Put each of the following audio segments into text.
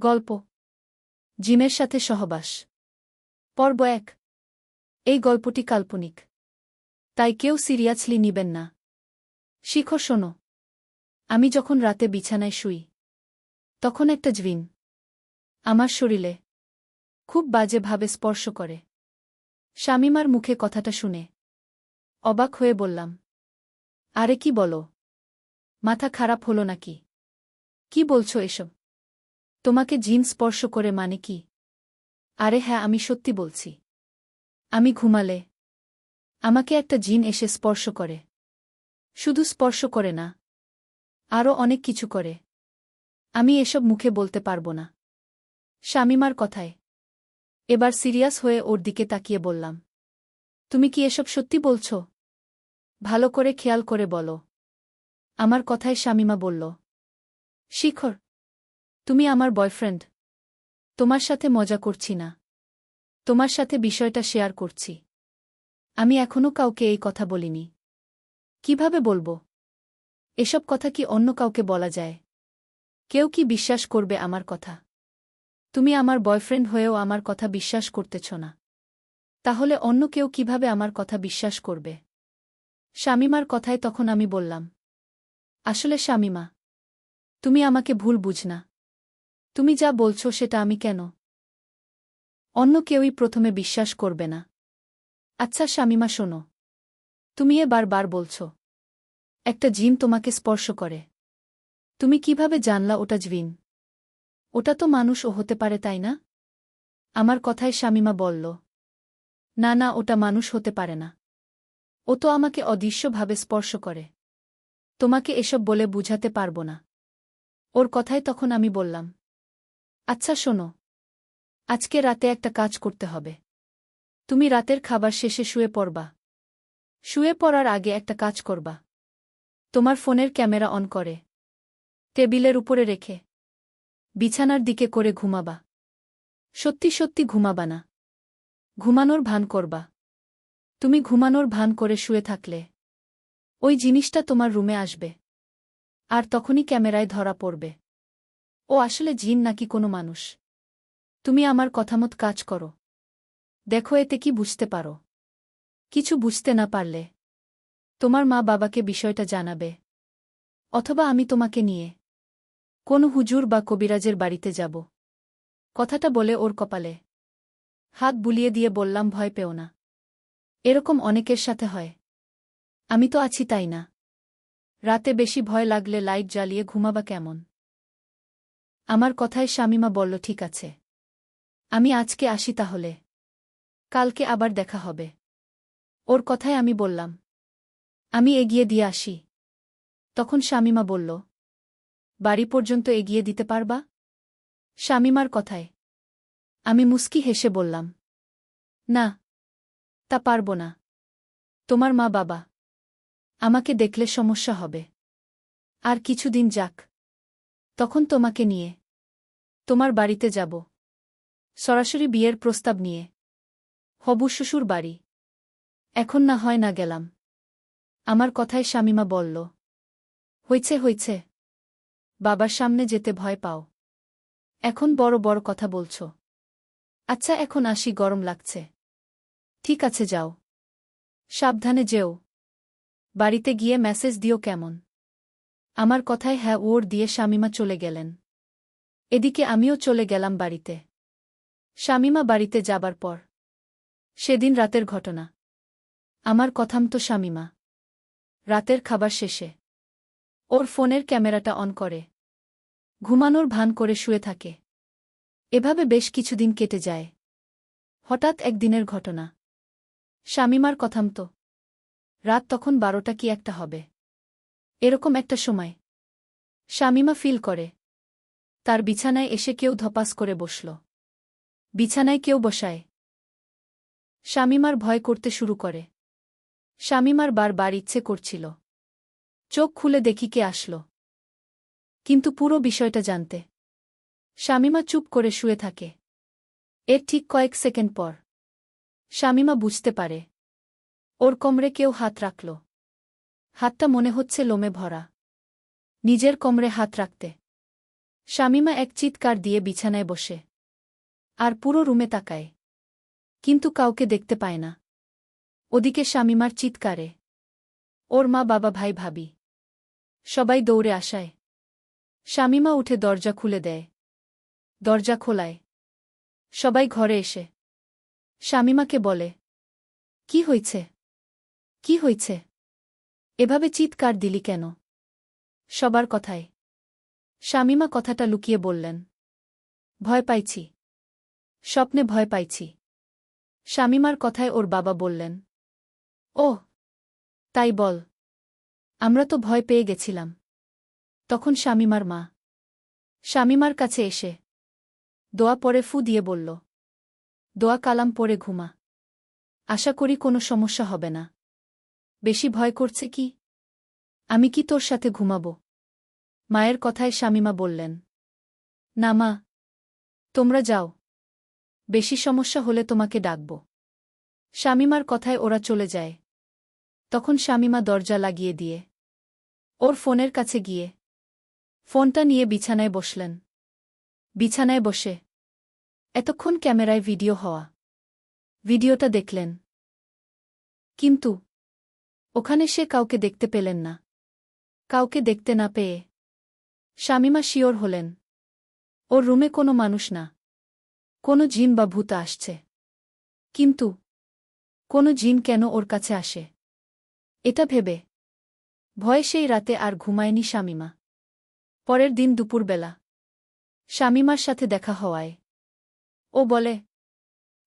গল্প জিমের সাথে সহবাস পর্ব ১। এই গল্পটি কাল্পনিক, তাই কেউ সিরিয়াসলি নিবেন না। শিখো, শোনো। আমি যখন রাতে বিছানায় শুই, তখন একটা জিন আমার শরীরে খুব বাজেভাবে স্পর্শ করে। শামীমার মুখে কথাটা শুনে অবাক হয়ে বললাম, আরে কি বলো? মাথা খারাপ হলো নাকি? কি বলছো এসব? তোমাকে জিন স্পর্শ করে মানে কি? আরে হ্যাঁ, আমি সত্যি বলছি। আমি ঘুমালে আমাকে একটা জিন এসে স্পর্শ করে। শুধু স্পর্শ করে না, আরও অনেক কিছু করে। আমি এসব মুখে বলতে পারবো না। শামীমার কথায় এবার সিরিয়াস হয়ে ওর দিকে তাকিয়ে বললাম, তুমি কি এসব সত্যি বলছো? ভালো করে খেয়াল করে বলো। আমার কথায় শামীমা বলল, শিখর, তুমি আমার বয়ফ্রেন্ড। তোমার সাথে মজা করছি না, তোমার সাথে বিষয়টা শেয়ার করছি। আমি এখনও কাউকে এই কথা বলিনি। কিভাবে বলবো? এসব কথা কি অন্য কাউকে বলা যায়? কেউ কি বিশ্বাস করবে আমার কথা? তুমি আমার বয়ফ্রেন্ড হয়েও আমার কথা বিশ্বাস করতেছ না, তাহলে অন্য কেউ কিভাবে আমার কথা বিশ্বাস করবে? শামীমার কথায় তখন আমি বললাম, আসলে শামীমা, তুমি আমাকে ভুল বুঝনা। তুমি যা বলছো সেটা আমি কেন অন্য কেউই প্রথমে বিশ্বাস করবে না। আচ্ছা শামীমা, শোনো, তুমি বারবার বলছো একটা জিন তোমাকে স্পর্শ করে। তুমি কিভাবে জানলা ওটা জিন? ওটা তো মানুষও হতে পারে, তাই না? আমার কথায় শামীমা বলল, না না, ওটা মানুষ হতে পারে না। ও তো আমাকে অদৃশ্যভাবে স্পর্শ করে। তোমাকে এসব বলে বুঝাতে পারবো না। ওর কথায় তখন আমি বললাম, আচ্ছা শোনো, আজকে রাতে একটা কাজ করতে হবে। তুমি রাতের খাবার শেষে শুয়ে পড়বা। শুয়ে পড়ার আগে একটা কাজ করবা। তোমার ফোনের ক্যামেরা অন করে টেবিলের উপরে রেখে বিছানার দিকে করে ঘুমাবা। সত্যি সত্যি ঘুমাবা না, ঘুমানোর ভান করবা। তুমি ঘুমানোর ভান করে শুয়ে থাকলে ওই জিনিসটা তোমার রুমে আসবে, আর তখনই ক্যামেরায় ধরা পড়বে ও আসলে জিন নাকি কোনো মানুষ। তুমি আমার কথামত কাজ করো, দেখো এতে কি বুঝতে পারো। কিছু বুঝতে না পারলে তোমার মা বাবাকে বিষয়টা জানাবে, অথবা আমি তোমাকে নিয়ে কোনো হুজুর বা কবিরাজের বাড়িতে যাব। কথাটা বলে ওর কপালে হাত বুলিয়ে দিয়ে বললাম, ভয় পেও না, এরকম অনেকের সাথে হয়। আমি তো আছি, তাই না? রাতে বেশি ভয় লাগলে লাইট জ্বালিয়ে ঘুমাবা কেমন? আমার কথায় শামীমা বলল, ঠিক আছে, আমি আজকে আসি তাহলে, কালকে আবার দেখা হবে। ওর কথায় আমি বললাম, আমি এগিয়ে দিয়ে আসি। তখন শামীমা বলল, বাড়ি পর্যন্ত এগিয়ে দিতে পারবা? শামীমার কথায় আমি মুস্কি হেসে বললাম, না, তা পারব না। তোমার মা বাবা আমাকে দেখলে সমস্যা হবে। আর কিছুদিন যাক, তখন তোমাকে নিয়ে তোমার বাড়িতে যাব, সরাসরি বিয়ের প্রস্তাব নিয়ে। হবু শ্বশুর বাড়ি। এখন না হয় না গেলাম। আমার কথায় শামীমা বলল, হইছে হইছে, বাবার সামনে যেতে ভয় পাও, এখন বড় বড় কথা বলছ। আচ্ছা এখন আসি, গরম লাগছে। ঠিক আছে, যাও, সাবধানে যেও। বাড়িতে গিয়ে মেসেজ দিও কেমন? আমার কথায় হ্যাঁ ওর দিয়ে শামীমা চলে গেলেন। এদিকে আমিও চলে গেলাম বাড়িতে। শামীমা বাড়িতে যাবার পর সেদিন রাতের ঘটনা। আমার কথামতো শামীমা রাতের খাবার শেষে ওর ফোনের ক্যামেরাটা অন করে ঘুমানোর ভান করে শুয়ে থাকে। এভাবে বেশ কিছুদিন কেটে যায়। হঠাৎ একদিনের ঘটনা। শামীমার কথামতো রাত তখন 12টা কি একটা হবে, এরকম একটা সময় শামীমা ফিল করে তার বিছানায় এসে কেউ ধপাস করে বসল। বিছানায় কেউ বসায়। শামীমার ভয় করতে শুরু করে। শামীমার বারবার ইচ্ছে করছিল চোখ খুলে দেখি কে আসল, কিন্তু পুরো বিষয়টা জানতে শামীমা চুপ করে শুয়ে থাকে। এর ঠিক কয়েক সেকেন্ড পর শামীমা বুঝতে পারে ওর কোমরে কেউ হাত রাখল। হাতটা মনে হচ্ছে লোমে ভরা। নিজের কোমরে হাত রাখতে শামীমা এক চিৎকার দিয়ে বিছানায় বসে। আর পুরো রুমে তাকায়, কিন্তু কাউকে দেখতে পায় না। ওদিকে শামীমার চিৎকারে ওর মা, বাবা, ভাই, ভাবি সবাই দৌড়ে আসায়। শামীমা উঠে দরজা খুলে দেয়। দরজা খোলায়। সবাই ঘরে এসে শামীমাকে বলে, কি হয়েছে? কি হয়েছে? এভাবে চিৎকার দিলি কেন? সবার কথায় শামীমা কথাটা লুকিয়ে বললেন, ভয় পাইছি। স্বপ্নে ভয় পাইছি। শামীমার কথায় ওর বাবা বললেন, ওহ, তাই বল। আমরা তো ভয় পেয়ে গেছিলাম। তখন শামীমার মা শামীমার কাছে এসে দোয়া পড়ে ফু দিয়ে বলল, দোয়া কালাম পড়ে ঘুমা। আশা করি কোনো সমস্যা হবে না। বেশি ভয় করছে কি? আমি কি তোর সাথে ঘুমাব? মায়ের কথায় শামীমা বললেন, না মা, তোমরা যাও। বেশি সমস্যা হলে তোমাকে ডাকব। শামীমার কথায় ওরা চলে যায়। তখন শামীমা দরজা লাগিয়ে দিয়ে ওর ফোনের কাছে গিয়ে ফোনটা নিয়ে বিছানায় বসলেন। বিছানায় বসে এতক্ষণ ক্যামেরায় ভিডিও হওয়া ভিডিওটা দেখলেন, কিন্তু ওখানে সে কাউকে দেখতে পেলেন না। কাউকে দেখতে না পেয়ে শামীমা শিওর হলেন ওর রুমে কোনো মানুষ না, কোনো জিন বা ভূত আসছে। কিন্তু কোনো জিন কেন ওর কাছে আসে? এটা ভেবে ভয়ে সেই রাতে আর ঘুমায়নি শামীমা। পরের দিন দুপুরবেলা শামীমার সাথে দেখা হওয়ায় ও বলে,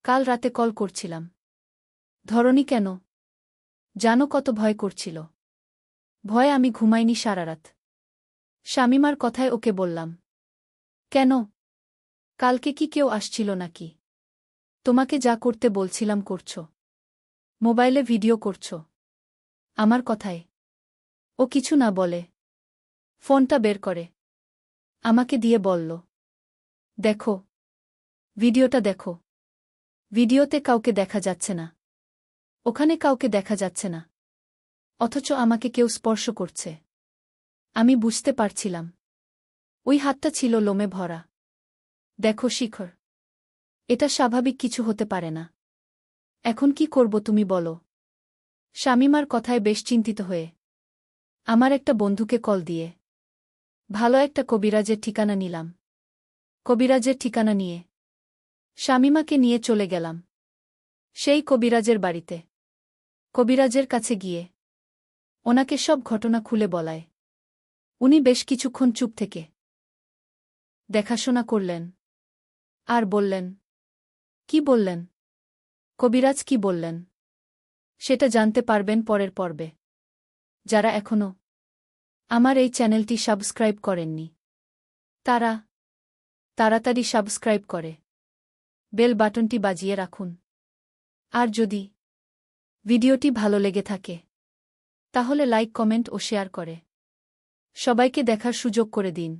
কাল রাতে কল করছিলাম, ধরনি কেন? জানো কত ভয় করছিল? ভয়ে আমি ঘুমাইনি সারা রাত। শামীমার কথায় ওকে বললাম, কেন? কালকে কি কেউ আসছিল নাকি? তোমাকে যা করতে বলছিলাম করছো। মোবাইলে ভিডিও করছো। আমার কথায় ও কিছু না বলে ফোনটা বের করে আমাকে দিয়ে বলল, দেখো, ভিডিওটা দেখো। ভিডিওতে কাউকে দেখা যাচ্ছে না। ওখানে কাউকে দেখা যাচ্ছে না। অথচ আমাকে কেউ স্পর্শ করছে। আমি বুঝতে পারছিলাম ওই হাতটা ছিল লোমে ভরা। দেখো শিখর, এটা স্বাভাবিক কিছু হতে পারে না। এখন কি করব তুমি বলো? শামীমার কথায় বেশ চিন্তিত হয়ে আমার একটা বন্ধুকে কল দিয়ে ভালো একটা কবিরাজের ঠিকানা নিলাম। কবিরাজের ঠিকানা নিয়ে শামীমাকে নিয়ে চলে গেলাম সেই কবিরাজের বাড়িতে। কবিরাজের কাছে গিয়ে ওনাকে সব ঘটনা খুলে বলায় উনি বেশ কিছুক্ষণ চুপ থেকে দেখাশোনা করলেন আর বললেন, কি বললেন? কবিরাজ কি বললেন সেটা জানতে পারবেন পরের পর্বে। যারা এখনো আমার এই চ্যানেলটি সাবস্ক্রাইব করেননি তারা তাড়াতাড়ি সাবস্ক্রাইব করে বেল বাটনটি বাজিয়ে রাখুন। আর যদি ভিডিওটি ভালো লেগে থাকে তাহলে লাইক, কমেন্ট ও শেয়ার করে সবাইকে দেখার সুযোগ করে দিন।